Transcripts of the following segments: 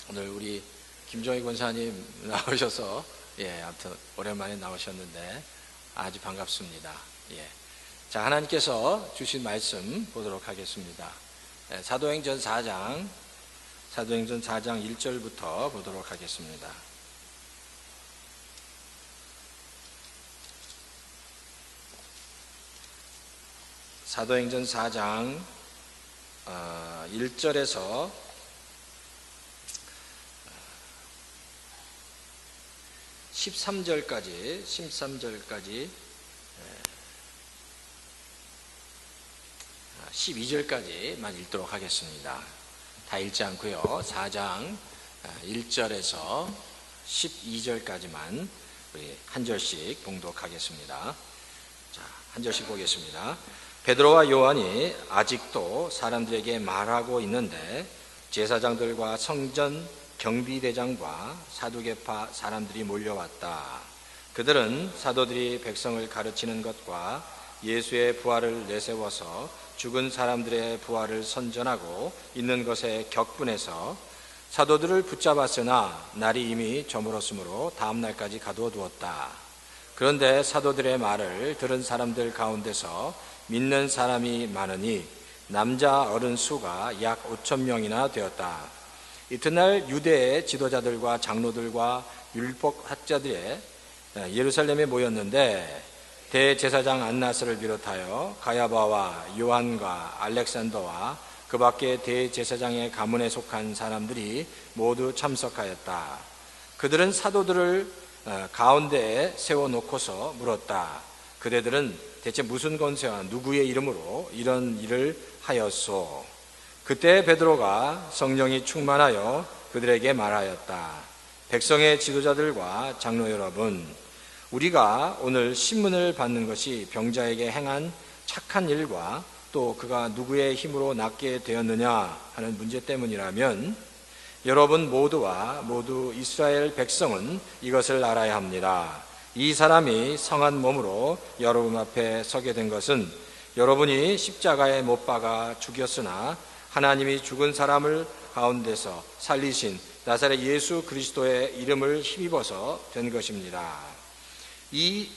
오늘 우리 김종희 권사님 나오셔서 아무튼 오랜만에 나오셨는데 아주 반갑습니다. 자, 하나님께서 주신 말씀 보도록 하겠습니다. 사도행전 4장 1절부터 보도록 하겠습니다. 사도행전 4장 1절에서 13절까지 12절까지만 읽도록 하겠습니다. 다 읽지 않고요. 4장 1절에서 12절까지만 우리 한 절씩 봉독하겠습니다. 자, 한 절씩 보겠습니다. 베드로와 요한이 아직도 사람들에게 말하고 있는데 제사장들과 성전 경비대장과 사두개파 사람들이 몰려왔다. 그들은 사도들이 백성을 가르치는 것과 예수의 부활을 내세워서 죽은 사람들의 부활을 선전하고 있는 것에 격분해서 사도들을 붙잡았으나 날이 이미 저물었으므로 다음 날까지 가두어 두었다. 그런데 사도들의 말을 들은 사람들 가운데서 믿는 사람이 많으니 남자 어른 수가 약 5,000명이나 되었다. 이튿날 유대의 지도자들과 장로들과 율법학자들이 예루살렘에 모였는데 대제사장 안나스를 비롯하여 가야바와 요한과 알렉산더와 그 밖에 대제사장의 가문에 속한 사람들이 모두 참석하였다. 그들은 사도들을 가운데에 세워놓고서 물었다. 그대들은 대체 무슨 권세와 누구의 이름으로 이런 일을 하였소? 그때 베드로가 성령이 충만하여 그들에게 말하였다. 백성의 지도자들과 장로 여러분, 우리가 오늘 신문을 받는 것이 병자에게 행한 착한 일과 또 그가 누구의 힘으로 낫게 되었느냐 하는 문제 때문이라면 여러분 모두 이스라엘 백성은 이것을 알아야 합니다. 이 사람이 성한 몸으로 여러분 앞에 서게 된 것은 여러분이 십자가에 못 박아 죽였으나 하나님이 죽은 사람을 가운데서 살리신 나사렛 예수 그리스도의 이름을 힘입어서 된 것입니다. 이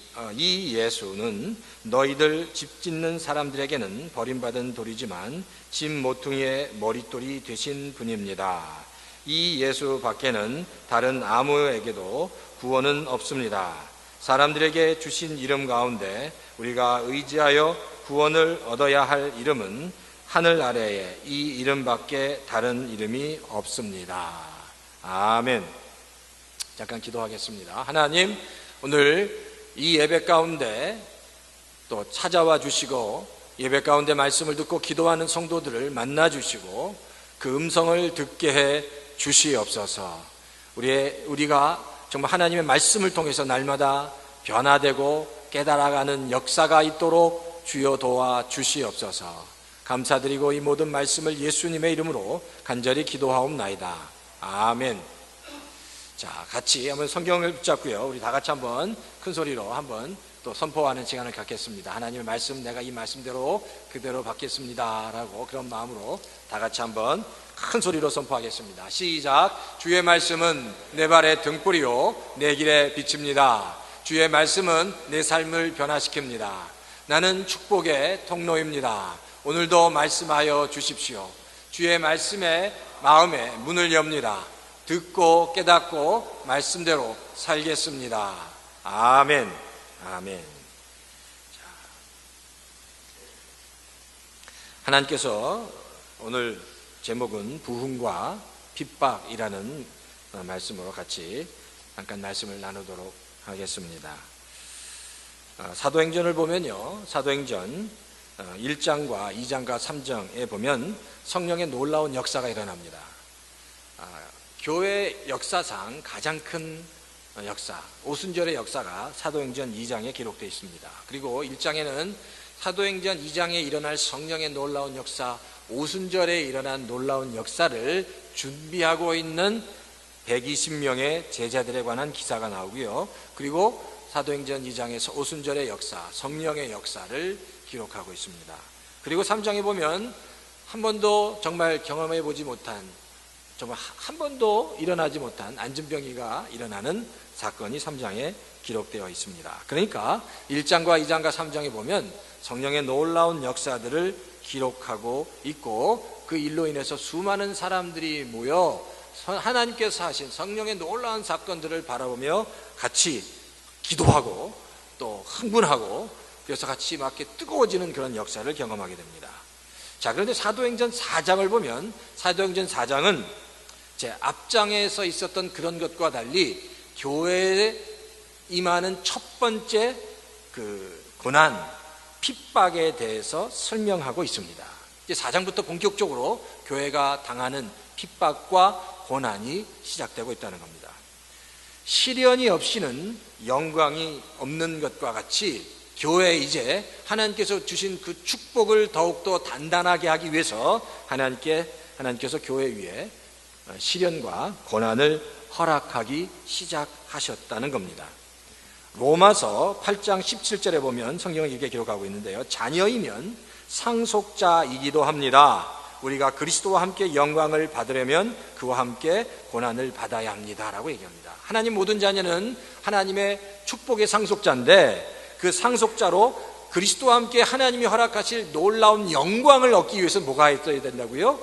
예수는 너희들 집 짓는 사람들에게는 버림받은 돌이지만 집 모퉁이의 머릿돌이 되신 분입니다. 이 예수 밖에는 다른 아무에게도 구원은 없습니다. 사람들에게 주신 이름 가운데 우리가 의지하여 구원을 얻어야 할 이름은 하늘 아래에 이 이름밖에 다른 이름이 없습니다. 아멘. 잠깐 기도하겠습니다. 하나님, 오늘 이 예배 가운데 또 찾아와 주시고 예배 가운데 말씀을 듣고 기도하는 성도들을 만나 주시고 그 음성을 듣게 해 주시옵소서. 우리가 정말 하나님의 말씀을 통해서 날마다 변화되고 깨달아가는 역사가 있도록 주여 도와 주시옵소서. 감사드리고 이 모든 말씀을 예수님의 이름으로 간절히 기도하옵나이다. 아멘. 자, 같이 한번 성경을 붙잡고요. 우리 다 같이 한번 큰 소리로 한번 또 선포하는 시간을 갖겠습니다. 하나님의 말씀, 내가 이 말씀대로 그대로 받겠습니다 라고 그런 마음으로 다 같이 한번 큰 소리로 선포하겠습니다. 시작. 주의 말씀은 내 발의 등불이요 내 길의 빛입니다. 주의 말씀은 내 삶을 변화시킵니다. 나는 축복의 통로입니다. 오늘도 말씀하여 주십시오. 주의 말씀에 마음에 문을 엽니다. 듣고 깨닫고 말씀대로 살겠습니다. 아멘. 아멘. 자, 하나님께서 오늘 제목은 부흥과 핍박이라는 말씀으로 같이 잠깐 말씀을 나누도록 하겠습니다. 사도행전을 보면요, 사도행전 1장과 2장과 3장에 보면 성령의 놀라운 역사가 일어납니다. 교회 역사상 가장 큰 역사, 오순절의 역사가 사도행전 2장에 기록되어 있습니다. 그리고 1장에는 사도행전 2장에 일어날 성령의 놀라운 역사, 오순절에 일어난 놀라운 역사를 준비하고 있는 120명의 제자들에 관한 기사가 나오고요. 그리고 사도행전 2장에서 오순절의 역사, 성령의 역사를 기록하고 있습니다. 그리고 3장에 보면 한 번도 정말 경험해 보지 못한 정말 한 번도 일어나지 못한 안진병이가 일어나는 사건이 3장에 기록되어 있습니다. 그러니까 1장과 2장과 3장에 보면 성령의 놀라운 역사들을 기록하고 있고, 그 일로 인해서 수많은 사람들이 모여 하나님께서 하신 성령의 놀라운 사건들을 바라보며 같이 기도하고 또 흥분하고, 그래서 같이 막 이렇게 뜨거워지는 그런 역사를 경험하게 됩니다. 자, 그런데 사도행전 4장을 보면, 사도행전 4장은 제 앞장에서 있었던 그런 것과 달리 교회에 임하는 첫 번째 그 고난, 핍박에 대해서 설명하고 있습니다. 이제 4장부터 본격적으로 교회가 당하는 핍박과 고난이 시작되고 있다는 겁니다. 시련이 없이는 영광이 없는 것과 같이 교회에 이제 하나님께서 주신 그 축복을 더욱더 단단하게 하기 위해서 하나님께서 교회 위에 시련과 고난을 허락하기 시작하셨다는 겁니다. 로마서 8장 17절에 보면 성경은 이렇게 기록하고 있는데요. 자녀이면 상속자이기도 합니다. 우리가 그리스도와 함께 영광을 받으려면 그와 함께 고난을 받아야 합니다 라고 얘기합니다. 하나님 모든 자녀는 하나님의 축복의 상속자인데, 그 상속자로 그리스도와 함께 하나님이 허락하실 놀라운 영광을 얻기 위해서 뭐가 있어야 된다고요?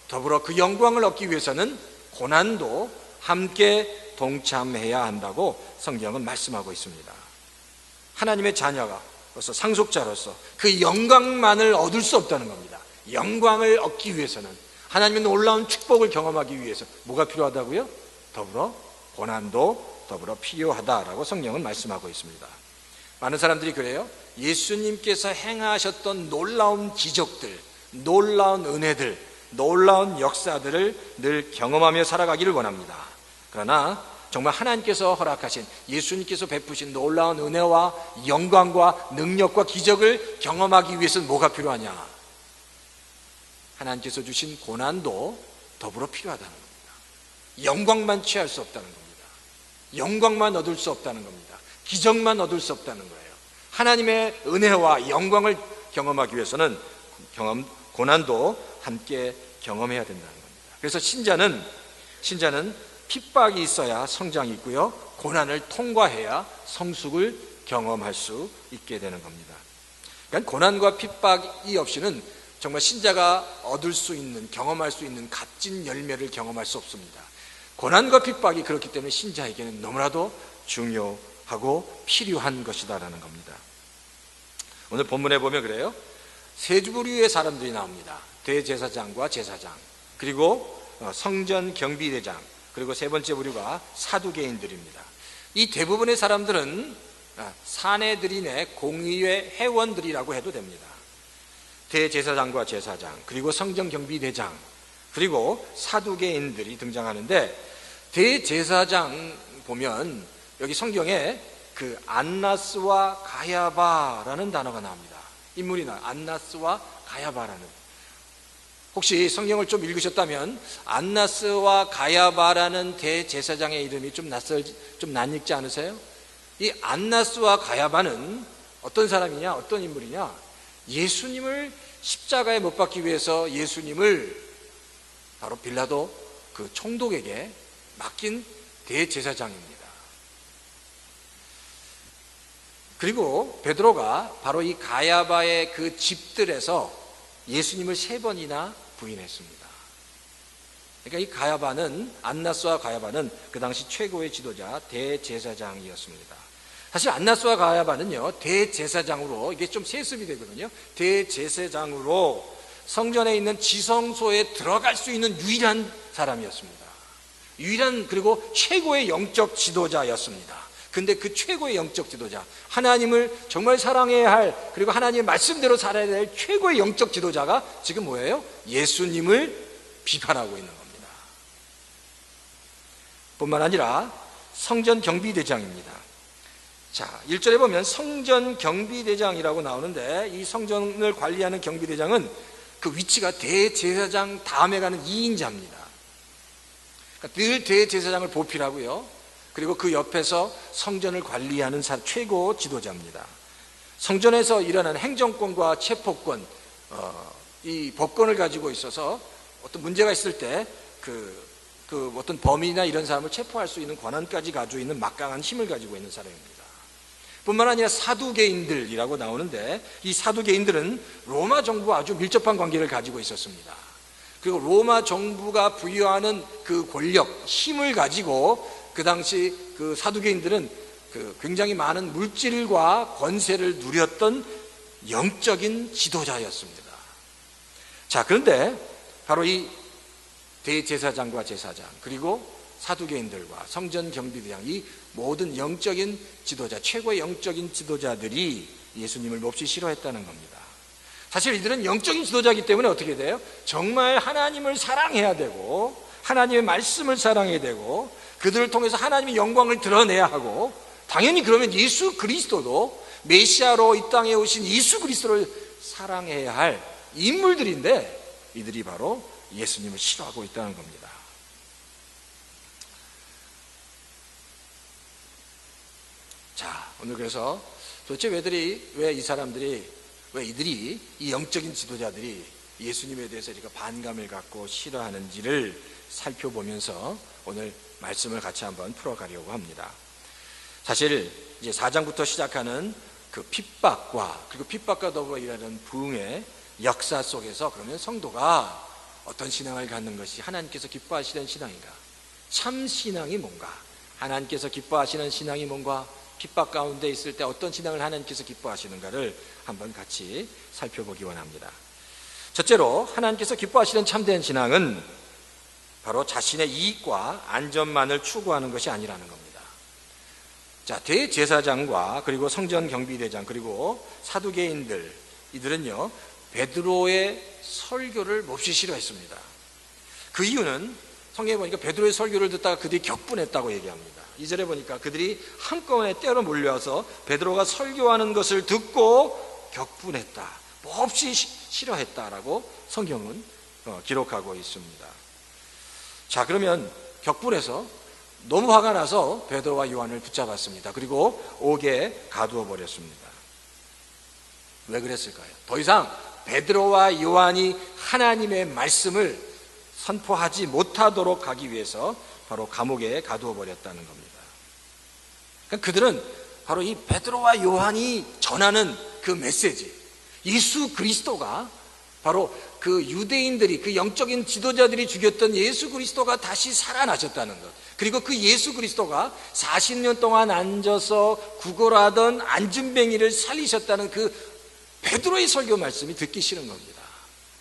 더불어 그 영광을 얻기 위해서는 고난도 함께 동참해야 한다고 성경은 말씀하고 있습니다. 하나님의 자녀가 벌써 상속자로서 그 영광만을 얻을 수 없다는 겁니다. 영광을 얻기 위해서는, 하나님의 놀라운 축복을 경험하기 위해서 뭐가 필요하다고요? 더불어 고난도 더불어 필요하다라고 성경은 말씀하고 있습니다. 많은 사람들이 그래요. 예수님께서 행하셨던 놀라운 기적들, 놀라운 은혜들, 놀라운 역사들을 늘 경험하며 살아가기를 원합니다. 그러나 정말 하나님께서 허락하신, 예수님께서 베푸신 놀라운 은혜와 영광과 능력과 기적을 경험하기 위해서는 뭐가 필요하냐? 하나님께서 주신 고난도 더불어 필요하다는 겁니다. 영광만 취할 수 없다는 겁니다. 영광만 얻을 수 없다는 겁니다. 기적만 얻을 수 없다는 거예요. 하나님의 은혜와 영광을 경험하기 위해서는 고난도 함께 경험해야 된다는 겁니다. 그래서 신자는 핍박이 있어야 성장이 있고요, 고난을 통과해야 성숙을 경험할 수 있게 되는 겁니다. 그러니까 고난과 핍박이 없이는 정말 신자가 얻을 수 있는, 경험할 수 있는 값진 열매를 경험할 수 없습니다. 고난과 핍박이 그렇기 때문에 신자에게는 너무나도 중요하고 필요한 것이다라는 겁니다. 오늘 본문에 보면 그래요. 세 부류의 사람들이 나옵니다. 대제사장과 제사장, 그리고 성전 경비대장, 그리고 세 번째 부류가 사두개인들입니다. 이 대부분의 사람들은 사내들인의 공의회 회원들이라고 해도 됩니다. 대제사장과 제사장, 그리고 성전 경비대장, 그리고 사두개인들이 등장하는데, 대제사장 보면 여기 성경에 그 안나스와 가야바라는 단어가 나옵니다. 인물이 나와요. 안나스와 가야바라는. 혹시 성경을 좀 읽으셨다면 안나스와 가야바라는 대제사장의 이름이 좀 낯익지 않으세요? 이 안나스와 가야바는 어떤 사람이냐, 어떤 인물이냐? 예수님을 십자가에 못 박기 위해서 예수님을 바로 빌라도 그 총독에게 맡긴 대제사장입니다. 그리고 베드로가 바로 이 가야바의 그 집들에서 예수님을 3번이나 부인했습니다. 그러니까 이 가야바는, 안나스와 가야바는 그 당시 최고의 지도자 대제사장이었습니다. 사실 안나스와 가야바는요, 대제사장으로, 이게 좀 세습이 되거든요. 대제사장으로 성전에 있는 지성소에 들어갈 수 있는 유일한 사람이었습니다. 유일한, 그리고 최고의 영적 지도자였습니다. 근데 그 최고의 영적 지도자, 하나님을 정말 사랑해야 할, 그리고 하나님의 말씀대로 살아야 될 최고의 영적 지도자가 지금 뭐예요? 예수님을 비판하고 있는 겁니다. 뿐만 아니라 성전 경비대장입니다. 자, 1절에 보면 성전 경비대장이라고 나오는데, 이 성전을 관리하는 경비대장은 그 위치가 대제사장 다음에 가는 2인자입니다. 그러니까 늘 대제사장을 보필하고요, 그리고 그 옆에서 성전을 관리하는 최고 지도자입니다. 성전에서 일어나는 행정권과 체포권, 이 법권을 가지고 있어서 어떤 문제가 있을 때 그 그 어떤 범인이나 이런 사람을 체포할 수 있는 권한까지 가지고 있는 막강한 힘을 가지고 있는 사람입니다. 뿐만 아니라 사두개인들이라고 나오는데, 이 사두개인들은 로마 정부와 아주 밀접한 관계를 가지고 있었습니다. 그리고 로마 정부가 부여하는 그 권력, 힘을 가지고 그 당시 그 사두개인들은 그 굉장히 많은 물질과 권세를 누렸던 영적인 지도자였습니다. 자, 그런데 바로 이 대제사장과 제사장, 그리고 사두개인들과 성전 경비대장, 이 모든 영적인 지도자, 최고의 영적인 지도자들이 예수님을 몹시 싫어했다는 겁니다. 사실 이들은 영적인 지도자이기 때문에 어떻게 돼요? 정말 하나님을 사랑해야 되고, 하나님의 말씀을 사랑해야 되고, 그들을 통해서 하나님의 영광을 드러내야 하고, 당연히 그러면 예수 그리스도도, 메시아로 이 땅에 오신 예수 그리스도를 사랑해야 할 인물들인데, 이들이 바로 예수님을 싫어하고 있다는 겁니다. 자, 오늘 그래서 도대체 왜 이들이, 이 영적인 지도자들이 예수님에 대해서 이렇게 반감을 갖고 싫어하는지를 살펴보면서 오늘 말씀을 같이 한번 풀어가려고 합니다. 사실 이제 4장부터 시작하는 그 핍박과, 그리고 핍박과 더불어 일하는 부흥의 역사 속에서, 그러면 성도가 어떤 신앙을 갖는 것이 하나님께서 기뻐하시는 신앙인가? 참 신앙이 뭔가? 하나님께서 기뻐하시는 신앙이 뭔가? 핍박 가운데 있을 때 어떤 신앙을 하나님께서 기뻐하시는가를 한번 같이 살펴보기 원합니다. 첫째로, 하나님께서 기뻐하시는 참된 신앙은 바로 자신의 이익과 안전만을 추구하는 것이 아니라는 겁니다. 자, 대제사장과 그리고 성전 경비대장, 그리고 사두개인들, 이들은요 베드로의 설교를 몹시 싫어했습니다. 그 이유는 성경에 보니까 베드로의 설교를 듣다가 그들이 격분했다고 얘기합니다. 2절에 보니까 그들이 한꺼번에 때로 몰려와서 베드로가 설교하는 것을 듣고 격분했다, 몹시 싫어했다라고 성경은 기록하고 있습니다. 자, 그러면 격분해서 너무 화가 나서 베드로와 요한을 붙잡았습니다. 그리고 옥에 가두어 버렸습니다. 왜 그랬을까요? 더 이상 베드로와 요한이 하나님의 말씀을 선포하지 못하도록 하기 위해서 바로 감옥에 가두어 버렸다는 겁니다. 그러니까 그들은 바로 이 베드로와 요한이 전하는 그 메시지, 예수 그리스도가 바로 그 유대인들이, 그 영적인 지도자들이 죽였던 예수 그리스도가 다시 살아나셨다는 것, 그리고 그 예수 그리스도가 40년 동안 앉아서 구걸하던 안진뱅이를 살리셨다는 그 베드로의 설교 말씀이 듣기 싫은 겁니다.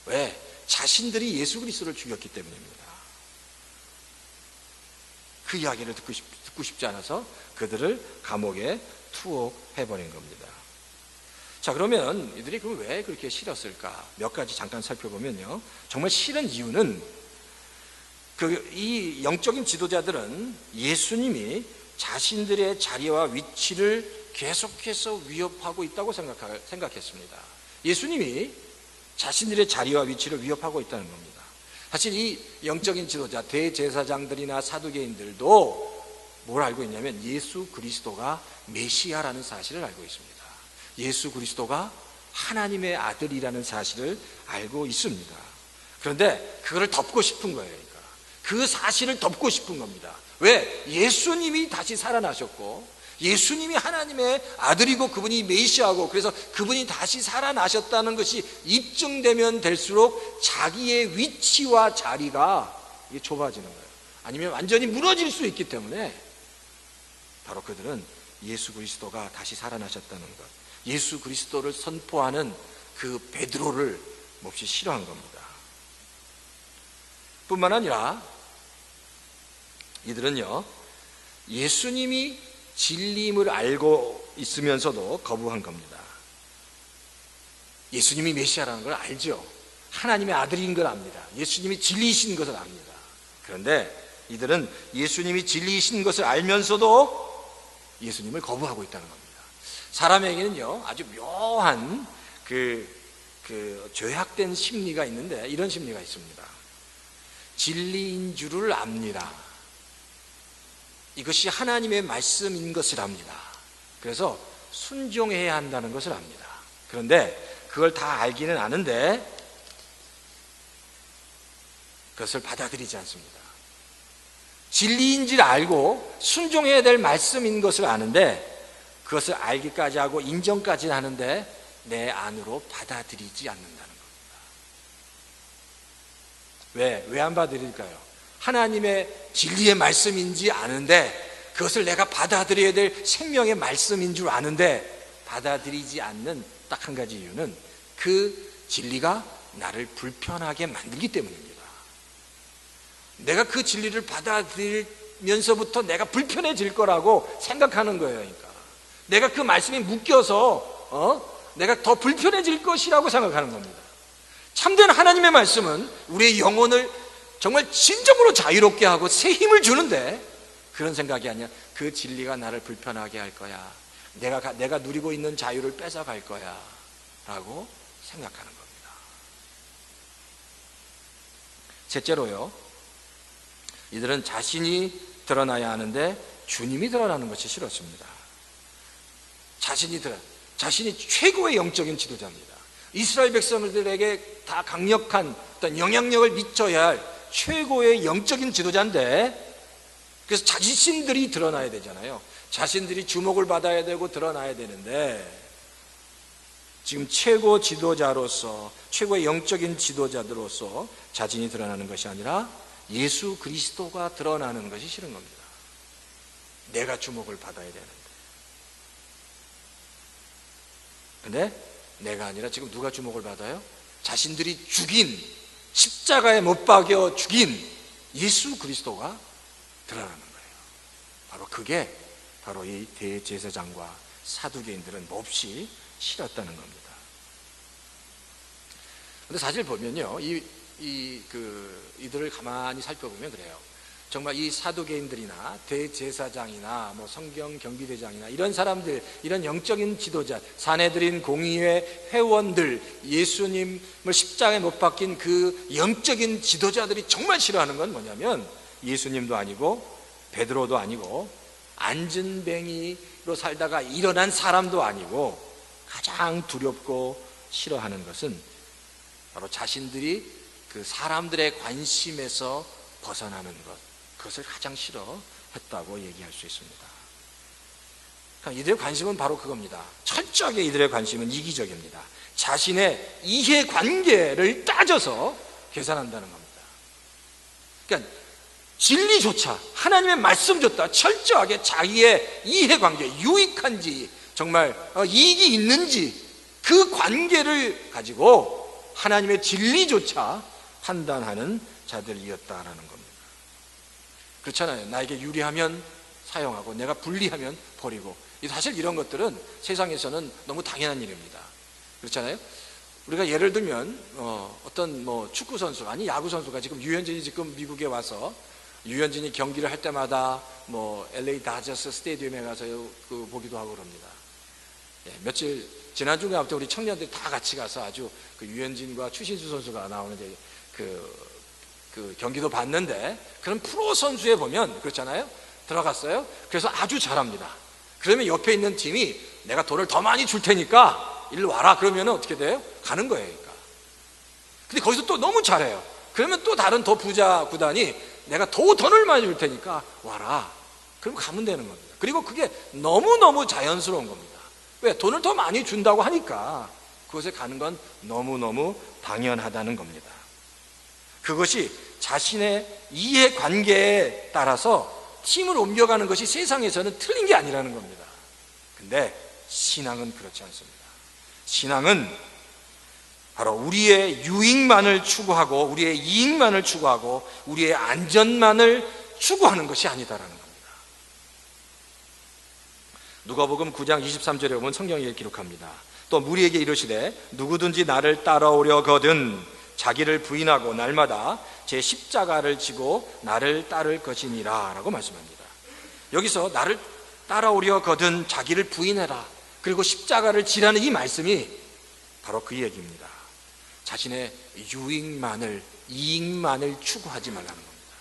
왜? 자신들이 예수 그리스도를 죽였기 때문입니다. 그 이야기를 듣고 싶지 않아서 그들을 감옥에 투옥해버린 겁니다. 자, 그러면 이들이 그럼 왜 그렇게 싫었을까? 몇 가지 잠깐 살펴보면요, 정말 싫은 이유는 이 영적인 지도자들은 예수님이 자신들의 자리와 위치를 계속해서 위협하고 있다고 생각했습니다. 예수님이 자신들의 자리와 위치를 위협하고 있다는 겁니다. 사실 이 영적인 지도자, 대제사장들이나 사두개인들도 뭘 알고 있냐면 예수 그리스도가 메시아라는 사실을 알고 있습니다. 예수 그리스도가 하나님의 아들이라는 사실을 알고 있습니다. 그런데 그거를 덮고 싶은 거예요. 그러니까 그 사실을 덮고 싶은 겁니다. 왜? 예수님이 다시 살아나셨고, 예수님이 하나님의 아들이고 그분이 메시아고, 그래서 그분이 다시 살아나셨다는 것이 입증되면 될수록 자기의 위치와 자리가 좁아지는 거예요. 아니면 완전히 무너질 수 있기 때문에 바로 그들은 예수 그리스도가 다시 살아나셨다는 것, 예수 그리스도를 선포하는 그 베드로를 몹시 싫어한 겁니다. 뿐만 아니라 이들은요, 예수님이 진리임을 알고 있으면서도 거부한 겁니다. 예수님이 메시아라는 걸 알죠. 하나님의 아들인 걸 압니다. 예수님이 진리이신 것을 압니다. 그런데 이들은 예수님이 진리이신 것을 알면서도 예수님을 거부하고 있다는 겁니다. 사람에게는요, 아주 묘한 죄악된 심리가 있는데, 이런 심리가 있습니다. 진리인 줄을 압니다. 이것이 하나님의 말씀인 것을 압니다. 그래서 순종해야 한다는 것을 압니다. 그런데 그걸 다 알기는 아는데 그것을 받아들이지 않습니다. 진리인 줄 알고 순종해야 될 말씀인 것을 아는데, 그것을 알기까지 하고 인정까지 하는데 내 안으로 받아들이지 않는다는 겁니다. 왜 안 받아들일까요? 하나님의 진리의 말씀인지 아는데, 그것을 내가 받아들여야 될 생명의 말씀인 줄 아는데 받아들이지 않는 딱 한 가지 이유는 그 진리가 나를 불편하게 만들기 때문입니다. 내가 그 진리를 받아들이면서부터 내가 불편해질 거라고 생각하는 거예요. 그러니까 내가 그 말씀에 묶여서 내가 더 불편해질 것이라고 생각하는 겁니다. 참된 하나님의 말씀은 우리의 영혼을 정말 진정으로 자유롭게 하고 새 힘을 주는데, 그런 생각이 아니라 그 진리가 나를 불편하게 할 거야, 내가 누리고 있는 자유를 뺏어갈 거야 라고 생각하는 겁니다. 셋째로요, 이들은 자신이 드러나야 하는데 주님이 드러나는 것이 싫었습니다. 자신이 최고의 영적인 지도자입니다. 이스라엘 백성들에게 다 강력한 어떤 영향력을 미쳐야 할 최고의 영적인 지도자인데, 그래서 자신들이 드러나야 되잖아요. 자신들이 주목을 받아야 되고 드러나야 되는데, 지금 최고 지도자로서, 최고의 영적인 지도자들로서 자신이 드러나는 것이 아니라 예수 그리스도가 드러나는 것이 싫은 겁니다. 내가 주목을 받아야 되는데. 근데 내가 아니라 지금 누가 주목을 받아요? 자신들이 죽인, 십자가에 못 박여 죽인 예수 그리스도가 드러나는 거예요. 바로 그게 바로 이 대제사장과 사두개인들은 몹시 싫었다는 겁니다. 근데 사실 보면요, 이들을 가만히 살펴보면 그래요. 정말 이 사두개인들이나 대제사장이나 성경 경비대장이나 이런 사람들, 이런 영적인 지도자, 사내들인 공의회 회원들, 예수님을 십자가에 못 박힌 그 영적인 지도자들이 정말 싫어하는 건 뭐냐면, 예수님도 아니고 베드로도 아니고 안전뱅이로 살다가 일어난 사람도 아니고, 가장 두렵고 싫어하는 것은 바로 자신들이 그 사람들의 관심에서 벗어나는 것, 그것을 가장 싫어했다고 얘기할 수 있습니다. 그러니까 이들의 관심은 바로 그겁니다. 철저하게 이들의 관심은 이기적입니다. 자신의 이해관계를 따져서 계산한다는 겁니다. 그러니까 진리조차, 하나님의 말씀조차 철저하게 자기의 이해관계, 유익한지 정말 이익이 있는지 그 관계를 가지고 하나님의 진리조차 판단하는 자들이었다라는 겁니다. 그렇잖아요. 나에게 유리하면 사용하고 내가 불리하면 버리고, 사실 이런 것들은 세상에서는 너무 당연한 일입니다. 그렇잖아요. 우리가 예를 들면 어떤 축구 선수, 아니 야구 선수가 지금 유현진이 지금 미국에 와서 유현진이 경기를 할 때마다 LA 다저스 스테디움에 가서 보기도 하고 그럽니다. 며칠 지난주에 아무튼 우리 청년들이 다 같이 가서 아주 그 유현진과 추신수 선수가 나오는 그 경기도 봤는데, 그런 프로 선수에 보면 그렇잖아요. 들어갔어요. 그래서 아주 잘합니다. 그러면 옆에 있는 팀이 내가 돈을 더 많이 줄 테니까 일로 와라 그러면 어떻게 돼요? 가는 거예요. 그러니까. 근데 거기서 또 너무 잘해요. 그러면 또 다른 더 부자 구단이 내가 더 돈을 많이 줄 테니까 와라. 그럼 가면 되는 겁니다. 그리고 그게 너무너무 자연스러운 겁니다. 왜? 돈을 더 많이 준다고 하니까 그곳에 가는 건 너무너무 당연하다는 겁니다. 그것이 자신의 이해관계에 따라서 팀을 옮겨가는 것이 세상에서는 틀린 게 아니라는 겁니다. 근데 신앙은 그렇지 않습니다. 신앙은 바로 우리의 유익만을 추구하고 우리의 이익만을 추구하고 우리의 안전만을 추구하는 것이 아니다라는 겁니다. 누가복음 9장 23절에 보면 성경이 이렇게 기록합니다. 또 무리에게 이르시되 누구든지 나를 따라오려거든 자기를 부인하고 날마다 제 십자가를 지고 나를 따를 것이니라 라고 말씀합니다. 여기서 나를 따라오려거든 자기를 부인해라, 그리고 십자가를 지라는 이 말씀이 바로 그 얘기입니다. 자신의 유익만을, 이익만을 추구하지 말라는 겁니다.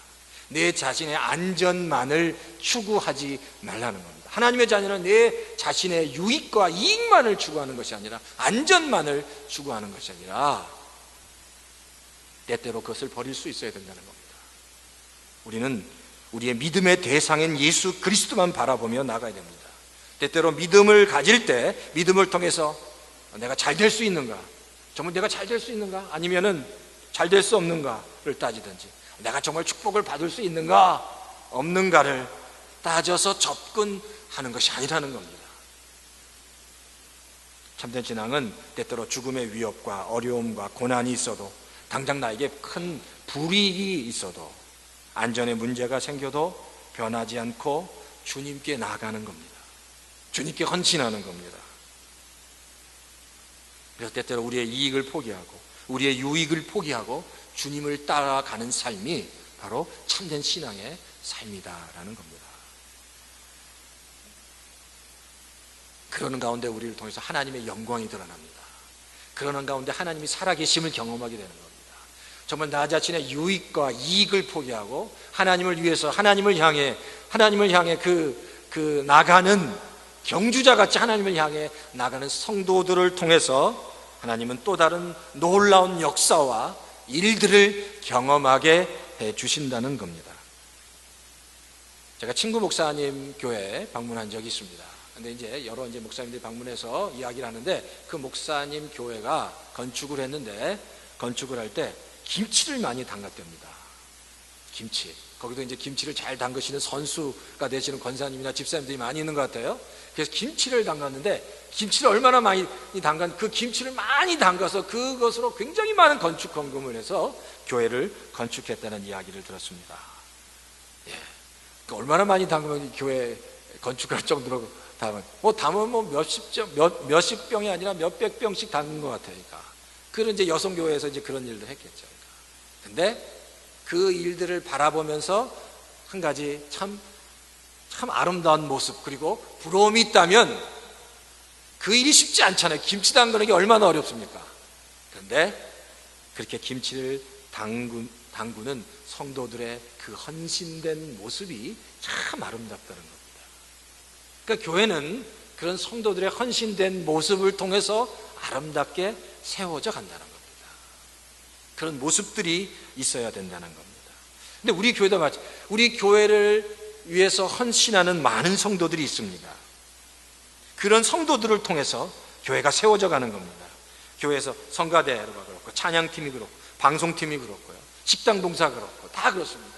내 자신의 안전만을 추구하지 말라는 겁니다. 하나님의 자녀는 내 자신의 유익과 이익만을 추구하는 것이 아니라 안전만을 추구하는 것이 아니라 때때로 그것을 버릴 수 있어야 된다는 겁니다. 우리는 우리의 믿음의 대상인 예수 그리스도만 바라보며 나가야 됩니다. 때때로 믿음을 가질 때 믿음을 통해서 내가 잘 될 수 있는가, 정말 내가 잘 될 수 있는가, 아니면은 잘 될 수 없는가를 따지든지, 내가 정말 축복을 받을 수 있는가 없는가를 따져서 접근하는 것이 아니라는 겁니다. 참된 신앙은 때때로 죽음의 위협과 어려움과 고난이 있어도, 당장 나에게 큰 불이익이 있어도, 안전에 문제가 생겨도 변하지 않고 주님께 나아가는 겁니다. 주님께 헌신하는 겁니다. 그래서 때때로 우리의 이익을 포기하고 우리의 유익을 포기하고 주님을 따라가는 삶이 바로 참된 신앙의 삶이다라는 겁니다. 그러는 가운데 우리를 통해서 하나님의 영광이 드러납니다. 그러는 가운데 하나님이 살아계심을 경험하게 되는 겁니다. 정말 나 자신의 유익과 이익을 포기하고 하나님을 위해서 하나님을 향해 그 나가는 경주자같이 하나님을 향해 나가는 성도들을 통해서 하나님은 또 다른 놀라운 역사와 일들을 경험하게 해 주신다는 겁니다. 제가 친구 목사님 교회에 방문한 적이 있습니다. 근데 이제 여러 목사님들이 방문해서 이야기를 하는데, 그 목사님 교회가 건축을 했는데, 건축을 할 때 김치를 많이 담갔답니다. 김치. 거기도 이제 김치를 잘 담그시는 선수가 되시는 권사님이나 집사님들이 많이 있는 것 같아요. 그래서 김치를 담갔는데, 김치를 얼마나 많이 그 김치를 많이 담가서 그것으로 굉장히 많은 건축 헌금을 해서 교회를 건축했다는 이야기를 들었습니다. 예. 그러니까 얼마나 많이 담그면 교회 건축할 정도로 담으면 몇십 병이 아니라 몇백 병씩 담근 것 같아요. 그러니까. 그런 이제 여성교회에서 이제 그런 일도 했겠죠. 근데 그 일들을 바라보면서 한 가지 참 아름다운 모습, 그리고 부러움이 있다면, 그 일이 쉽지 않잖아요. 김치 담그는 게 얼마나 어렵습니까? 그런데 그렇게 김치를 담그는 성도들의 그 헌신된 모습이 참 아름답다는 겁니다. 그러니까 교회는 그런 성도들의 헌신된 모습을 통해서 아름답게 세워져 간다는 겁니다. 그런 모습들이 있어야 된다는 겁니다. 근데 우리 교회도 우리 교회를 위해서 헌신하는 많은 성도들이 있습니다. 그런 성도들을 통해서 교회가 세워져 가는 겁니다. 교회에서 성가대가 그렇고, 찬양팀이 그렇고, 방송팀이 그렇고요, 식당 봉사 그렇고, 다 그렇습니다.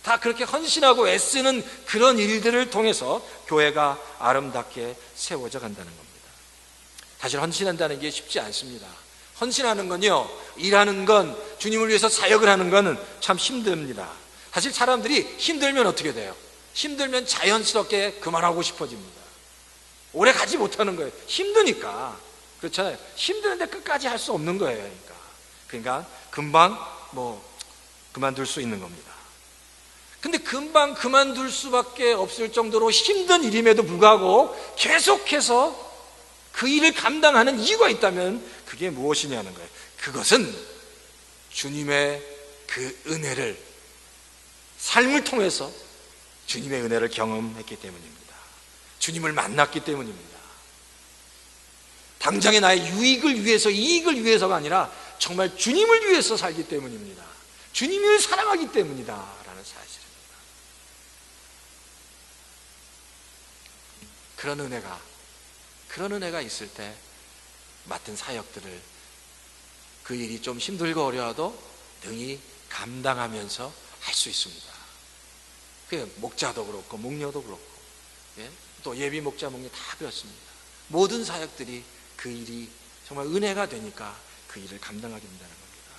다 그렇게 헌신하고 애쓰는 그런 일들을 통해서 교회가 아름답게 세워져 간다는 겁니다. 사실 헌신한다는 게 쉽지 않습니다. 헌신하는 건요, 일하는 건, 주님을 위해서 사역을 하는 거는 참 힘듭니다. 사실 사람들이 힘들면 어떻게 돼요? 힘들면 자연스럽게 그만하고 싶어집니다. 오래 가지 못하는 거예요. 힘드니까. 그렇잖아요. 힘드는데 끝까지 할 수 없는 거예요. 그러니까 금방 그만둘 수 있는 겁니다. 근데 금방 그만둘 수밖에 없을 정도로 힘든 일임에도 불구하고 계속해서 그 일을 감당하는 이유가 있다면 그게 무엇이냐는 거예요. 그것은 주님의 그 은혜를, 삶을 통해서 주님의 은혜를 경험했기 때문입니다. 주님을 만났기 때문입니다. 당장의 나의 유익을 위해서, 이익을 위해서가 아니라 정말 주님을 위해서 살기 때문입니다. 주님을 사랑하기 때문이다 라는 사실입니다. 그런 은혜가 있을 때 맡은 사역들을, 그 일이 좀 힘들고 어려워도 능히 감당하면서 할 수 있습니다. 그 목자도 그렇고 목녀도 그렇고, 또 예비 목자 목녀 다 그렇습니다. 모든 사역들이 그 일이 정말 은혜가 되니까 그 일을 감당하게 된다는 겁니다.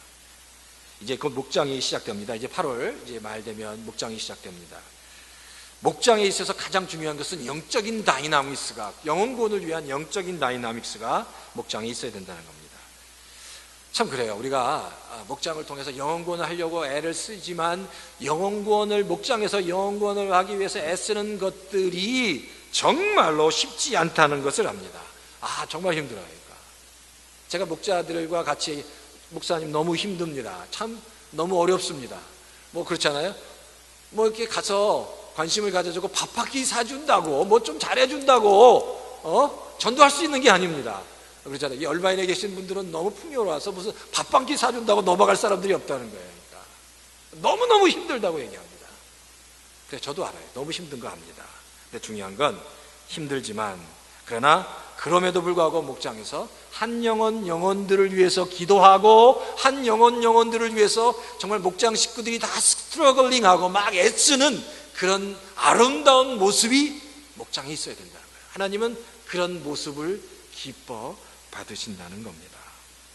이제 곧 목장이 시작됩니다. 이제 8월 이제 말 되면 목장이 시작됩니다. 목장에 있어서 가장 중요한 것은 영적인 다이나믹스가, 영혼구원을 위한 영적인 다이나믹스가 목장에 있어야 된다는 겁니다. 참 그래요. 우리가 목장을 통해서 영혼구원을 하려고 애를 쓰지만, 영혼구원을, 목장에서 영혼구원을 하기 위해서 애쓰는 것들이 정말로 쉽지 않다는 것을 압니다. 정말 힘들어요. 그러니까 제가 목자들과 같이, 목사님 너무 힘듭니다. 참 너무 어렵습니다. 그렇잖아요. 이렇게 가서 관심을 가져주고 밥 한 끼 사준다고, 좀 잘해준다고 전도할 수 있는 게 아닙니다. 그렇잖아요. 이 얼마인에 계신 분들은 너무 풍요로워서 무슨 밥 한 끼 사준다고 넘어갈 사람들이 없다는 거예요. 그러니까 너무너무 힘들다고 얘기합니다. 그래, 저도 알아요. 너무 힘든 거 압니다. 근데 중요한 건 힘들지만, 그러나 그럼에도 불구하고 목장에서 한 영혼들을 위해서 기도하고 한 영혼들을 위해서 정말 목장 식구들이 다 스트러글링하고 막 애쓰는 그런 아름다운 모습이 목장에 있어야 된다는 거예요. 하나님은 그런 모습을 기뻐 받으신다는 겁니다.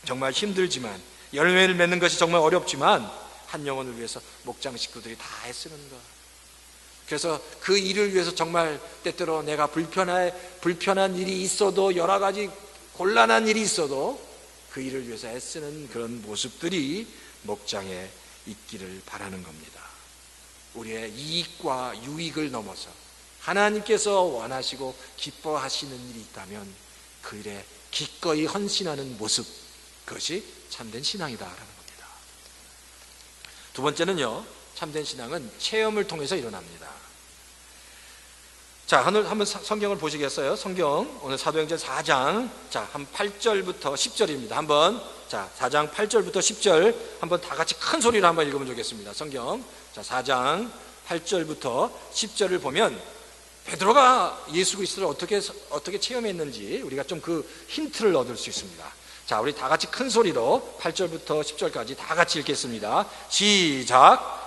정말 힘들지만, 열매를 맺는 것이 정말 어렵지만 한 영혼을 위해서 목장 식구들이 다 애쓰는 것. 그래서 그 일을 위해서 정말 때때로 내가 불편한 일이 있어도, 여러 가지 곤란한 일이 있어도 그 일을 위해서 애쓰는 그런 모습들이 목장에 있기를 바라는 겁니다. 우리의 이익과 유익을 넘어서 하나님께서 원하시고 기뻐하시는 일이 있다면 그 일에 기꺼이 헌신하는 모습, 그것이 참된 신앙이다라는 겁니다. 두 번째는요, 참된 신앙은 체험을 통해서 일어납니다. 자, 한번 성경을 보시겠어요? 성경 오늘 사도행전 4장 한 8절부터 10절입니다. 한번 4장 8절부터 10절 한번 다 같이 큰 소리로 한번 읽으면 좋겠습니다. 성경 4장 8절부터 10절을 보면 베드로가 예수 그리스도를 어떻게 체험했는지 우리가 좀 그 힌트를 얻을 수 있습니다. 자, 우리 다 같이 큰 소리로 8절부터 10절까지 다 같이 읽겠습니다. 시작.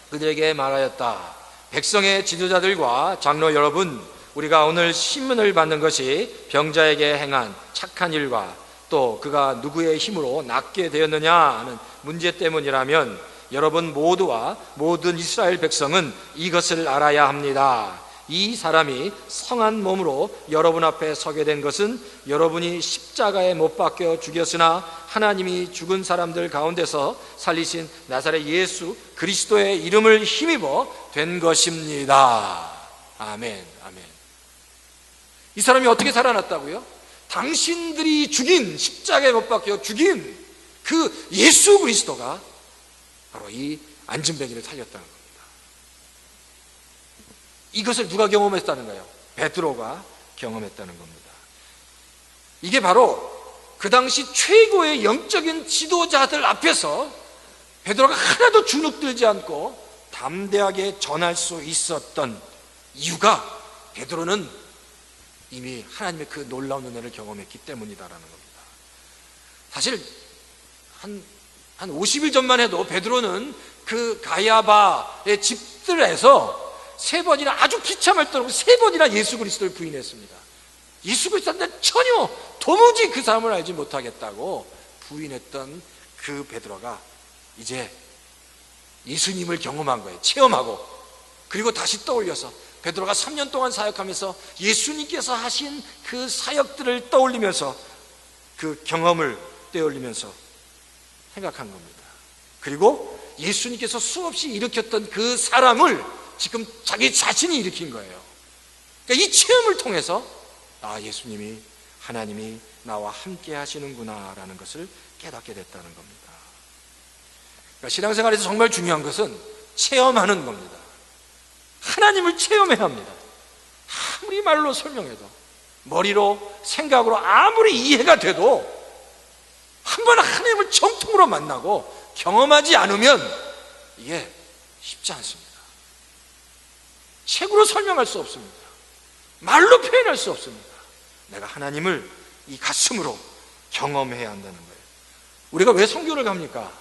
그들에게 말하였다. 백성의 지도자들과 장로 여러분, 우리가 오늘 신문을 받는 것이 병자에게 행한 착한 일과 또 그가 누구의 힘으로 낫게 되었느냐 하는 문제 때문이라면 여러분 모두와 모든 이스라엘 백성은 이것을 알아야 합니다. 이 사람이 성한 몸으로 여러분 앞에 서게 된 것은 여러분이 십자가에 못 박혀 죽였으나 하나님이 죽은 사람들 가운데서 살리신 나사렛 예수 그리스도의 이름을 힘입어 된 것입니다. 아멘, 아멘. 이 사람이 어떻게 살아났다고요? 당신들이 죽인, 십자가에 못 박혀 죽인 그 예수 그리스도가 바로 이 안진뱅이를 살렸다는 겁니다. 이것을 누가 경험했다는 거예요? 베드로가 경험했다는 겁니다. 이게 바로 그 당시 최고의 영적인 지도자들 앞에서 베드로가 하나도 주눅들지 않고 담대하게 전할 수 있었던 이유가 베드로는 이미 하나님의 그 놀라운 은혜를 경험했기 때문이다라는 겁니다. 사실 한 50일 전만 해도 베드로는 그 가야바의 집들에서 3번이나 아주 비참할 정도로 3번이나 예수 그리스도를 부인했습니다. 예수 그리스도는 전혀 도무지 그 사람을 알지 못하겠다고 부인했던 그 베드로가 이제 예수님을 경험한 거예요. 체험하고. 그리고 다시 떠올려서 베드로가 3년 동안 사역하면서 예수님께서 하신 그 사역들을 떠올리면서 그 경험을 떠올리면서 생각한 겁니다. 그리고 예수님께서 수없이 일으켰던 그 사람을 지금 자기 자신이 일으킨 거예요. 그러니까 이 체험을 통해서 예수님이, 하나님이 나와 함께 하시는구나 라는 것을 깨닫게 됐다는 겁니다. 그러니까 신앙생활에서 정말 중요한 것은 체험하는 겁니다. 하나님을 체험해야 합니다. 아무리 말로 설명해도, 머리로, 생각으로 아무리 이해가 돼도 한 번 하나님을 정통으로 만나고 경험하지 않으면 이게 쉽지 않습니다. 책으로 설명할 수 없습니다. 말로 표현할 수 없습니다. 내가 하나님을 이 가슴으로 경험해야 한다는 거예요. 우리가 왜 선교를 갑니까?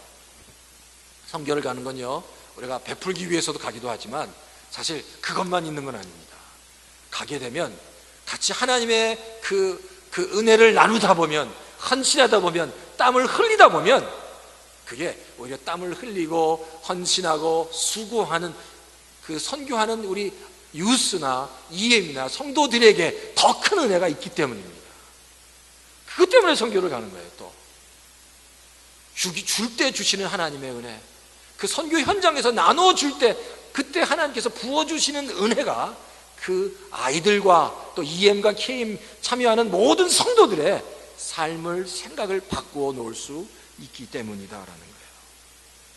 선교를 가는 건요, 우리가 베풀기 위해서도 가기도 하지만 사실 그것만 있는 건 아닙니다. 가게 되면 같이 하나님의 그 은혜를 나누다 보면, 헌신하다 보면, 땀을 흘리다 보면 그게 오히려 땀을 흘리고 헌신하고 수고하는 그 선교하는 우리 유스나 EM이나 성도들에게 더 큰 은혜가 있기 때문입니다. 그것 때문에 선교를 가는 거예요. 또 줄 때 주시는 하나님의 은혜, 그 선교 현장에서 나눠줄 때 그때 하나님께서 부어주시는 은혜가 그 아이들과 또 EM과 KM 참여하는 모든 성도들의 삶을, 생각을 바꾸어 놓을 수 있기 때문이다라는 거예요.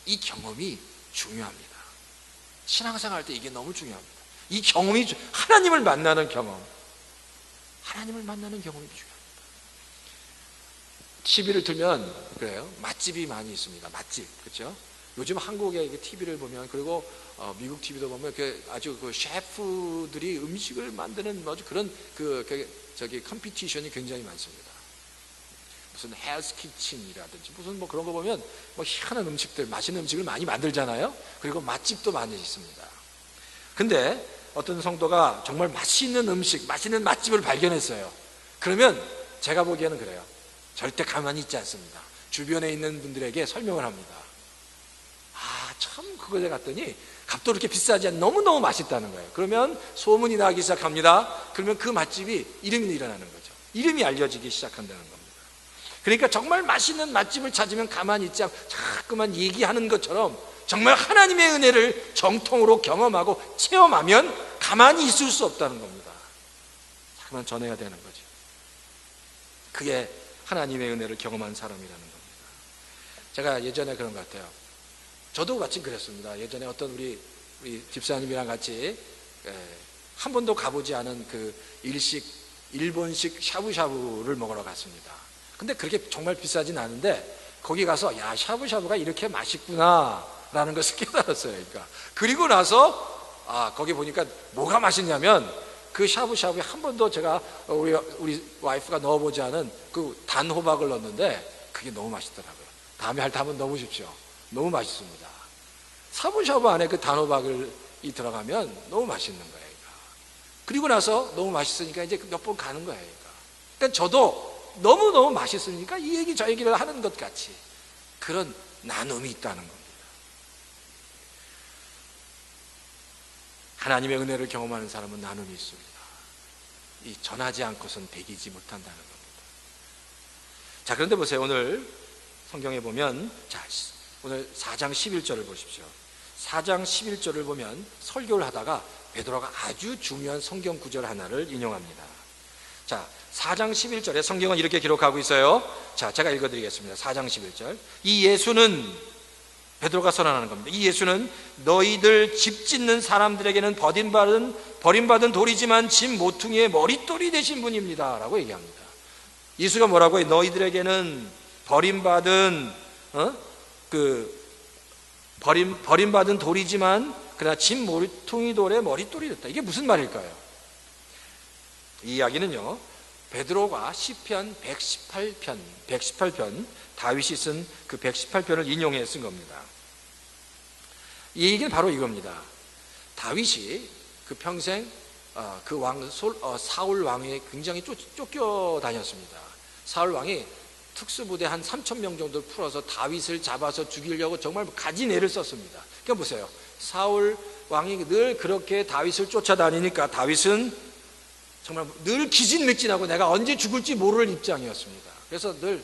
이 경험이 중요합니다. 신앙생활 할 때 이게 너무 중요합니다. 이 경험이, 하나님을 만나는 경험, 하나님을 만나는 경험이 중요합니다. TV를 틀면 그래요, 맛집이 많이 있습니다. 맛집, 그렇죠? 요즘 한국의 TV를 보면, 그리고 미국 TV도 보면 아주 그 셰프들이 음식을 만드는 아주 그런 컴피티션이 굉장히 많습니다. 무슨 헬스 키친이라든지 무슨 뭐 그런 거 보면 뭐 희한한 음식들, 맛있는 음식을 많이 만들잖아요. 그리고 맛집도 많이 있습니다. 근데 어떤 성도가 정말 맛있는 음식, 맛있는 맛집을 발견했어요. 그러면 제가 보기에는 그래요. 절대 가만히 있지 않습니다. 주변에 있는 분들에게 설명을 합니다. 참 그거에 갔더니 값도 그렇게 비싸지 않아 너무너무 맛있다는 거예요. 그러면 소문이 나기 시작합니다. 그러면 그 맛집이 이름이 일어나는 거죠. 이름이 알려지기 시작한다는 겁니다. 그러니까 정말 맛있는 맛집을 찾으면 가만히 있지 않고 자꾸만 얘기하는 것처럼 정말 하나님의 은혜를 정통으로 경험하고 체험하면 가만히 있을 수 없다는 겁니다. 자꾸만 전해야 되는 거죠. 그게 하나님의 은혜를 경험한 사람이라는 겁니다. 제가 예전에 그런 것 같아요. 저도 마침 그랬습니다. 예전에 어떤 우리 집사님이랑 같이 한 번도 가보지 않은 그 일본식 샤브샤브를 먹으러 갔습니다. 근데 그렇게 정말 비싸진 않은데 거기 가서 야, 샤브샤브가 이렇게 맛있구나 라는 것을 깨달았어요. 그러니까 그리고 나서 거기 보니까 뭐가 맛있냐면 그 샤브샤브에 한 번도 제가 우리 와이프가 넣어보지 않은 그 단호박을 넣었는데 그게 너무 맛있더라고요. 다음에 할 때 한번 넣어보십시오. 너무 맛있습니다. 샤브샤브 안에 그 단호박이 들어가면 너무 맛있는 거예요. 그리고 나서 너무 맛있으니까 이제 몇 번 가는 거예요. 그러니까 저도 너무너무 맛있으니까 이 얘기 저 얘기를 하는 것 같이 그런 나눔이 있다는 겁니다. 하나님의 은혜를 경험하는 사람은 나눔이 있습니다. 이 전하지 않고선 배기지 못한다는 겁니다. 자, 그런데 보세요. 오늘 성경에 보면 오늘 4장 11절을 보십시오. 4장 11절을 보면 설교를 하다가 베드로가 아주 중요한 성경 구절 하나를 인용합니다. 자, 4장 11절에 성경은 이렇게 기록하고 있어요. 자, 제가 읽어드리겠습니다. 4장 11절. 이 예수는, 베드로가 선언하는 겁니다. 이 예수는 너희들 집 짓는 사람들에게는 버림받은 돌이지만 집 모퉁이의 머릿돌이 되신 분입니다 라고 얘기합니다. 예수가 뭐라고 해요? 너희들에게는 버림받은 돌이지만 그러나 집 모퉁이 돌의 머릿돌이 됐다. 이게 무슨 말일까요? 이 이야기는요, 베드로가 시편 118편 다윗이 쓴 그 118편을 인용해 쓴 겁니다. 이 얘기는 바로 이겁니다. 다윗이 그 평생 사울 왕에 굉장히 쫓겨다녔습니다. 사울 왕이 특수부대 한 3,000명 정도를 풀어서 다윗을 잡아서 죽이려고 정말 가진 애를 썼습니다. 그러니까 보세요. 사울 왕이 늘 그렇게 다윗을 쫓아다니니까 다윗은 정말 늘 기진맥진하고 내가 언제 죽을지 모를 입장이었습니다. 그래서 늘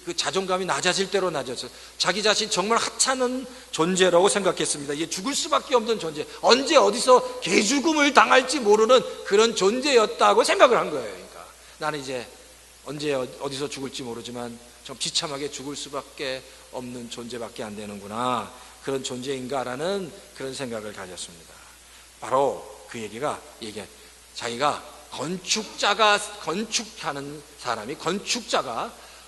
그 자존감이 낮아질 대로 낮아서 자기 자신 정말 하찮은 존재라고 생각했습니다. 이게 죽을 수밖에 없는 존재, 언제 어디서 개죽음을 당할지 모르는 그런 존재였다고 생각을 한 거예요. 그러니까 나는 이제 언제 어디서 죽을지 모르지만 좀 비참하게 죽을 수밖에 없는 존재밖에 안 되는구나, 그런 존재인가라는 그런 생각을 가졌습니다. 바로 그 얘기가 이게 자기가 건축하는 사람이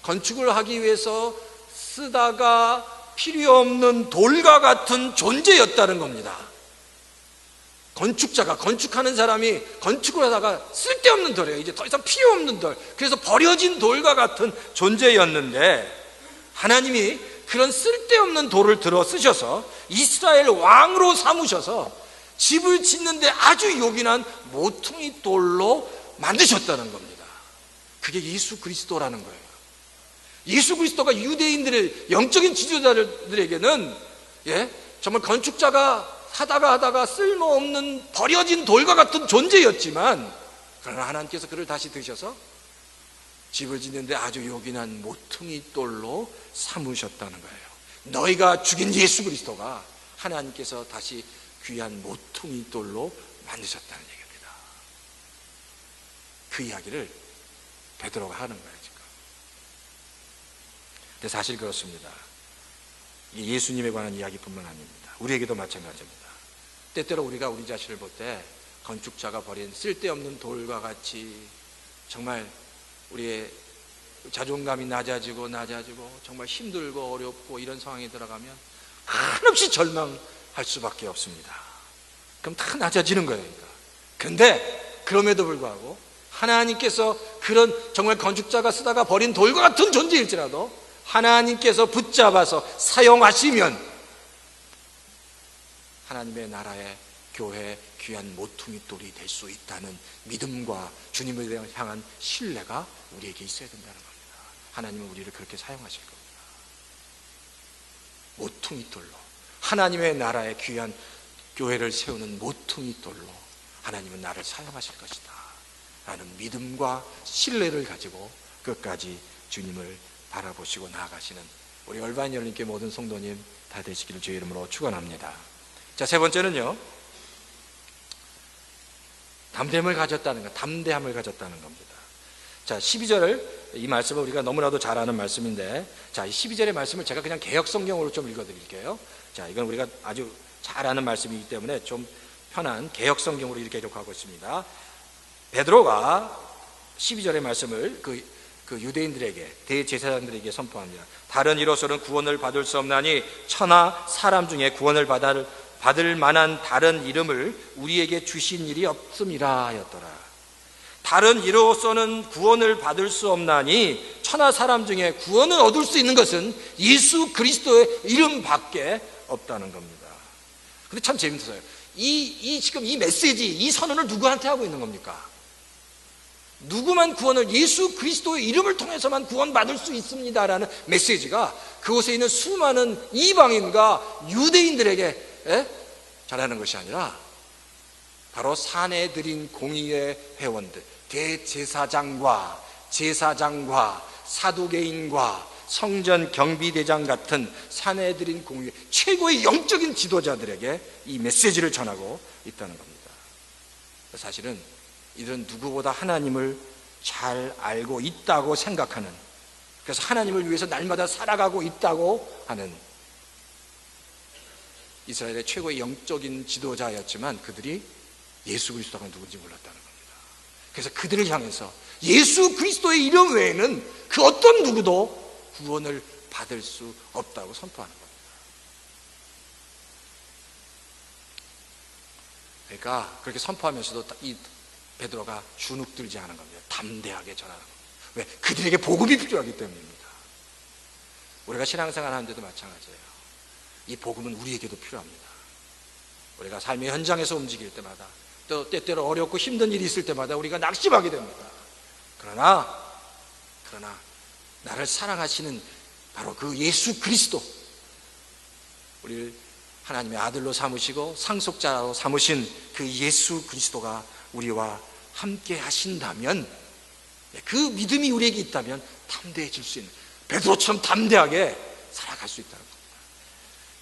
건축을 하기 위해서 쓰다가 필요 없는 돌과 같은 존재였다는 겁니다. 건축하는 사람이 건축을 하다가 쓸데없는 돌이에요. 이제 더 이상 필요 없는 돌, 그래서 버려진 돌과 같은 존재였는데 하나님이 그런 쓸데없는 돌을 들어 쓰셔서 이스라엘 왕으로 삼으셔서 집을 짓는데 아주 요긴한 모퉁이 돌로 만드셨다는 겁니다. 그게 예수 그리스도라는 거예요. 예수 그리스도가 유대인들의 영적인 지도자들에게는 정말 건축자가 하다가 쓸모없는 버려진 돌과 같은 존재였지만, 그러나 하나님께서 그를 다시 드셔서 집을 짓는데 아주 요긴한 모퉁이 돌로 삼으셨다는 거예요. 너희가 죽인 예수 그리스도가 하나님께서 다시 귀한 모퉁이 돌로 만드셨다는 얘기입니다. 그 이야기를 베드로가 하는 거예요, 지금. 근데 사실 그렇습니다. 예수님에 관한 이야기뿐만 아닙니다. 우리에게도 마찬가지입니다. 때때로 우리가 우리 자신을 볼 때 건축자가 버린 쓸데없는 돌과 같이 정말 우리의 자존감이 낮아지고 정말 힘들고 어렵고 이런 상황에 들어가면 한없이 절망할 수밖에 없습니다. 그럼 다 낮아지는 거예요. 그런데 그럼에도 불구하고 하나님께서 그런 정말 건축자가 쓰다가 버린 돌과 같은 존재일지라도 하나님께서 붙잡아서 사용하시면 하나님의 나라의 교회 귀한 모퉁이 돌이 될 수 있다는 믿음과 주님을 향한 신뢰가 우리에게 있어야 된다는 겁니다. 하나님은 우리를 그렇게 사용하실 겁니다. 모퉁이 돌로, 하나님의 나라의 귀한 교회를 세우는 모퉁이 돌로 하나님은 나를 사용하실 것이다 라는 믿음과 신뢰를 가지고 끝까지 주님을 바라보시고 나아가시는 우리 얼반 열린교회 모든 성도님 다 되시기를 주의 이름으로 축원합니다. 자, 세 번째는요, 담대함을 가졌다는 겁니다. 자, 12절을, 이 말씀은 우리가 너무나도 잘 아는 말씀인데, 자, 이 12절의 말씀을 제가 그냥 개역 성경으로 좀 읽어드릴게요. 자, 이건 우리가 아주 잘 아는 말씀이기 때문에 좀 편한 개역 성경으로 이렇게 기록하고 있습니다. 베드로가 12절의 말씀을 그 유대인들에게, 대제사장들에게 선포합니다. 다른 이로서는 구원을 받을 수 없나니 천하 사람 중에 구원을 받을 만한 다른 이름을 우리에게 주신 일이 없음이라 하였더라. 다른 이로서는 구원을 받을 수 없나니 천하 사람 중에 구원을 얻을 수 있는 것은 예수 그리스도의 이름밖에 없다는 겁니다. 근데 참 재밌어요. 지금 이 메시지, 이 선언을 누구한테 하고 있는 겁니까? 누구만 구원을, 예수 그리스도의 이름을 통해서만 구원받을 수 있습니다라는 메시지가 그곳에 있는 수많은 이방인과 유대인들에게 전하는 것이 아니라 바로 산에 들인 공의의 회원들, 대제사장과 제사장과 사두개인과 성전 경비대장 같은 산에 들인 공의 최고의 영적인 지도자들에게 이 메시지를 전하고 있다는 겁니다. 사실은 이들은 누구보다 하나님을 잘 알고 있다고 생각하는, 그래서 하나님을 위해서 날마다 살아가고 있다고 하는 이스라엘의 최고의 영적인 지도자였지만 그들이 예수 그리스도가 누군지 몰랐다는 겁니다. 그래서 그들을 향해서 예수 그리스도의 이름 외에는 그 어떤 누구도 구원을 받을 수 없다고 선포하는 겁니다. 그러니까 그렇게 선포하면서도 이 베드로가 주눅들지 않은 겁니다. 담대하게 전하는 겁니다. 왜? 그들에게 복음이 필요하기 때문입니다. 우리가 신앙생활 하는데도 마찬가지예요. 이 복음은 우리에게도 필요합니다. 우리가 삶의 현장에서 움직일 때마다, 또 때때로 어렵고 힘든 일이 있을 때마다 우리가 낙심하게 됩니다. 그러나 나를 사랑하시는 바로 그 예수 그리스도, 우리를 하나님의 아들로 삼으시고 상속자로 삼으신 그 예수 그리스도가 우리와 함께 하신다면, 그 믿음이 우리에게 있다면 담대해질 수 있는, 베드로처럼 담대하게 살아갈 수 있다는 겁니다.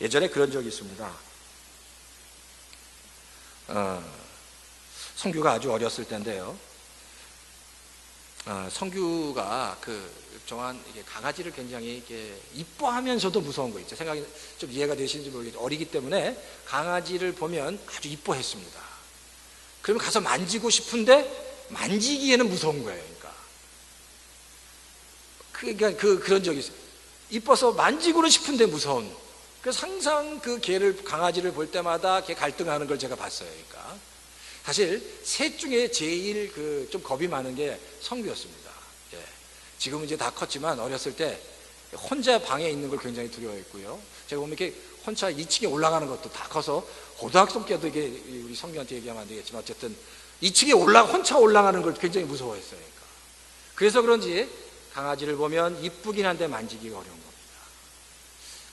예전에 그런 적이 있습니다. 성규가 아주 어렸을 때인데요, 성규가 그동안 강아지를 굉장히 이렇게 이뻐하면서도 무서운 거 있죠. 생각이 좀 이해가 되시는지 모르겠지만 어리기 때문에 강아지를 보면 아주 이뻐했습니다. 그러면 가서 만지고 싶은데 만지기에는 무서운 거예요. 그러니까 그런 적이 있어요. 이뻐서 만지고는 싶은데 무서운. 그래서 항상 그 강아지를 볼 때마다 걔 갈등하는 걸 제가 봤어요. 그러니까 사실 셋 중에 제일 좀 겁이 많은 게 성규였습니다. 예. 지금은 이제 다 컸지만 어렸을 때 혼자 방에 있는 걸 굉장히 두려워했고요. 제가 보면 이렇게 혼자 2층에 올라가는 것도 다 커서 고등학생 때도 이게 우리 성규한테 얘기하면 안 되겠지만 어쨌든 2층에 혼자 올라가는 걸 굉장히 무서워했어요. 그래서 그런지 강아지를 보면 이쁘긴 한데 만지기가 어려운 겁니다.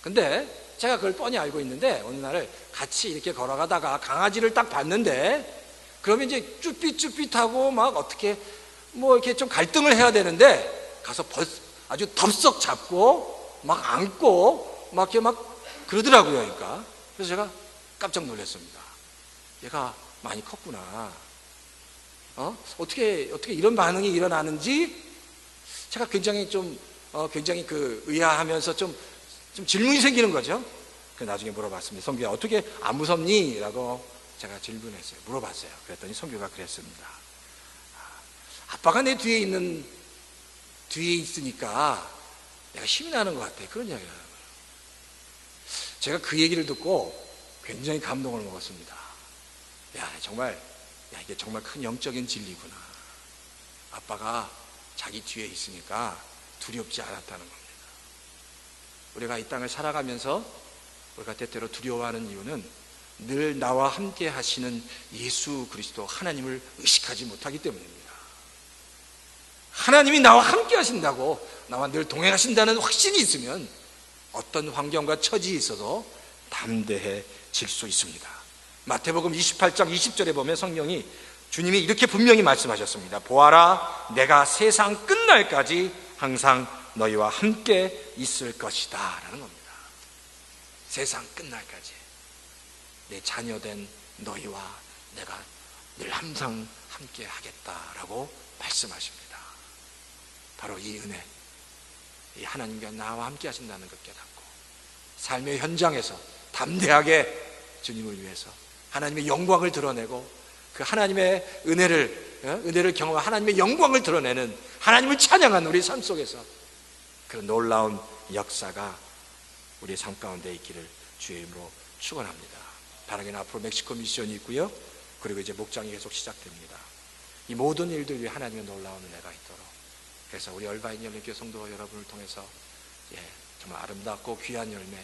근데 제가 그걸 뻔히 알고 있는데 어느 날 같이 이렇게 걸어가다가 강아지를 딱 봤는데, 그러면 이제 쭈삣쭈삣하고 막 어떻게 이렇게 좀 갈등을 해야 되는데 가서 아주 덥석 잡고 막 안고 막 이렇게 막 그러더라고요. 그러니까 그래서 제가 깜짝 놀랐습니다. 얘가 많이 컸구나. 어떻게 이런 반응이 일어나는지 제가 굉장히 굉장히 의아하면서 좀 질문이 생기는 거죠. 그래서 나중에 물어봤습니다. 성규야, 어떻게 안 무섭니? 라고 제가 질문했어요. 물어봤어요. 그랬더니 성규가 그랬습니다. 아빠가 내 뒤에 있으니까 내가 힘이 나는 것 같아. 그런 이야기를 하는 거예요. 제가 그 얘기를 듣고 굉장히 감동을 먹었습니다. 이게 정말 큰 영적인 진리구나. 아빠가 자기 뒤에 있으니까 두렵지 않았다는 겁니다. 우리가 이 땅을 살아가면서 우리가 때때로 두려워하는 이유는 늘 나와 함께 하시는 예수 그리스도 하나님을 의식하지 못하기 때문입니다. 하나님이 나와 함께 하신다고, 나와 늘 동행하신다는 확신이 있으면 어떤 환경과 처지에 있어도 담대해질 수 있습니다. 마태복음 28장 20절에 보면 성령이, 주님이 이렇게 분명히 말씀하셨습니다. 보아라, 내가 세상 끝날까지 항상 너희와 함께 있을 것이다 라는 겁니다. 세상 끝날까지 내 자녀된 너희와 내가 늘 항상 함께 하겠다라고 말씀하십니다. 바로 이 은혜, 이 하나님과 나와 함께 하신다는 것 깨닫고 삶의 현장에서 담대하게 주님을 위해서 하나님의 영광을 드러내고, 그 하나님의 은혜를 경험한 하나님의 영광을 드러내는, 하나님을 찬양하는 우리 삶 속에서 그런 놀라운 역사가 우리의 삶 가운데 있기를 주의 이름으로 축원합니다. 바라기는 앞으로 멕시코 미션이 있고요, 그리고 이제 목장이 계속 시작됩니다. 이 모든 일들 위해 하나님의 놀라운 은혜가 있도록, 그래서 우리 얼바인 열린교회 성도 여러분을 통해서 정말 아름답고 귀한 열매,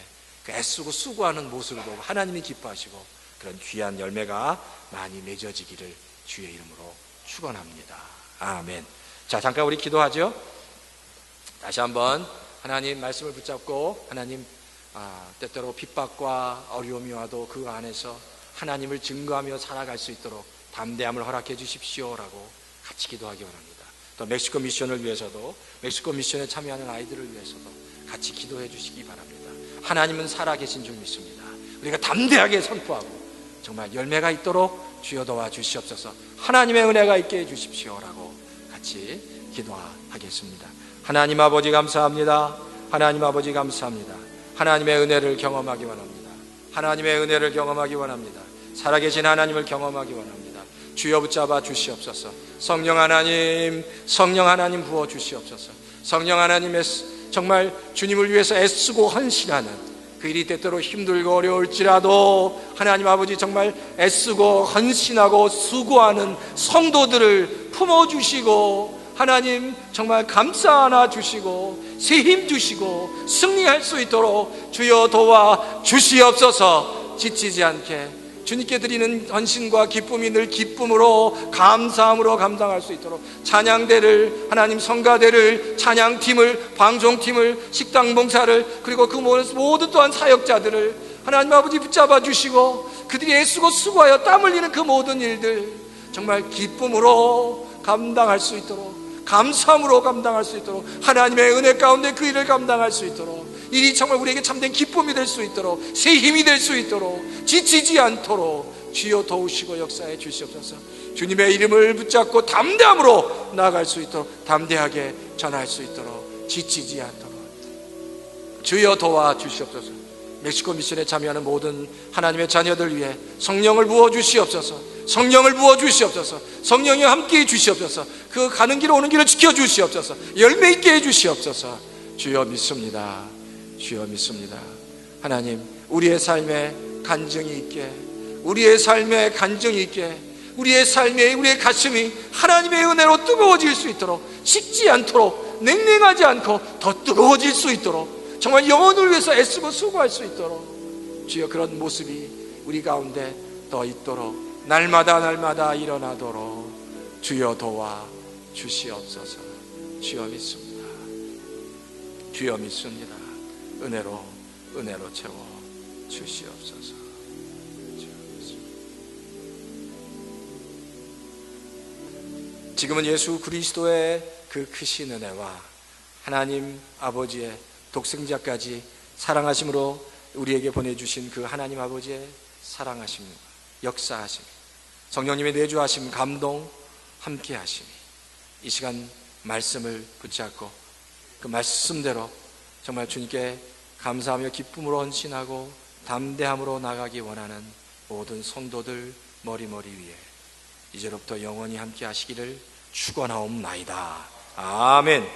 그 애쓰고 수고하는 모습을 보고 하나님이 기뻐하시고 그런 귀한 열매가 많이 맺어지기를 주의 이름으로 축원합니다. 아멘. 자, 잠깐 우리 기도하죠. 다시 한번 하나님 말씀을 붙잡고, 하나님 때때로 핍박과 어려움이 와도 그 안에서 하나님을 증거하며 살아갈 수 있도록 담대함을 허락해 주십시오라고 같이 기도하기 원합니다. 또 멕시코 미션을 위해서도, 멕시코 미션에 참여하는 아이들을 위해서도 같이 기도해 주시기 바랍니다. 하나님은 살아계신 줄 믿습니다. 우리가 담대하게 선포하고 정말 열매가 있도록 주여 도와주시옵소서. 하나님의 은혜가 있게 해주십시오라고 같이 기도하겠습니다. 하나님 아버지 감사합니다. 하나님 아버지 감사합니다. 하나님의 은혜를 경험하기 원합니다. 하나님의 은혜를 경험하기 원합니다. 살아계신 하나님을 경험하기 원합니다. 주여 붙잡아 주시옵소서. 성령 하나님 부어 주시옵소서. 성령 하나님의 정말 주님을 위해서 애쓰고 헌신하는 그 일이 때때로 힘들고 어려울지라도 하나님 아버지 정말 애쓰고 헌신하고 수고하는 성도들을 품어주시고, 하나님 정말 감싸 안아 주시고 새 힘 주시고 승리할 수 있도록 주여 도와 주시옵소서. 지치지 않게 주님께 드리는 헌신과 기쁨이 늘 기쁨으로 감사함으로 감당할 수 있도록, 찬양대를, 하나님 성가대를, 찬양팀을, 방송팀을, 식당 봉사를, 그리고 그 모든 또한 사역자들을 하나님 아버지 붙잡아 주시고 그들이 애쓰고 수고하여 땀 흘리는 그 모든 일들 정말 기쁨으로 감당할 수 있도록, 감사함으로 감당할 수 있도록, 하나님의 은혜 가운데 그 일을 감당할 수 있도록, 일이 정말 우리에게 참된 기쁨이 될 수 있도록, 새 힘이 될 수 있도록, 지치지 않도록 주여 도우시고 역사해 주시옵소서. 주님의 이름을 붙잡고 담대함으로 나아갈 수 있도록, 담대하게 전할 수 있도록, 지치지 않도록 주여 도와 주시옵소서. 멕시코 미션에 참여하는 모든 하나님의 자녀들 위해 성령을 부어 주시옵소서. 성령을 부어 주시옵소서. 성령이 함께 해 주시옵소서. 그 가는 길 오는 길을 지켜 주시옵소서. 열매 있게 해 주시옵소서. 주여 믿습니다. 주여 믿습니다. 하나님, 우리의 삶에 간증이 있게, 우리의 삶에 간증이 있게, 우리의 삶에 우리의 가슴이 하나님의 은혜로 뜨거워질 수 있도록, 식지 않도록, 냉랭하지 않고 더 뜨거워질 수 있도록, 정말 영혼을 위해서 애쓰고 수고할 수 있도록 주여 그런 모습이 우리 가운데 더 있도록 날마다 일어나도록 주여 도와 주시옵소서. 주여 믿습니다. 주여 믿습니다. 은혜로 채워 주시옵소서. 지금은 예수 그리스도의 그 크신 은혜와 하나님 아버지의 독생자까지 사랑하심으로 우리에게 보내주신 그 하나님 아버지의 사랑하심, 역사하심, 성령님의 내주하심, 감동, 함께하심이 이 시간 말씀을 붙잡고 그 말씀대로 정말 주님께 감사하며 기쁨으로 헌신하고 담대함으로 나가기 원하는 모든 성도들 머리머리 위에 이제로부터 영원히 함께 하시기를 축원하옵나이다. 아멘.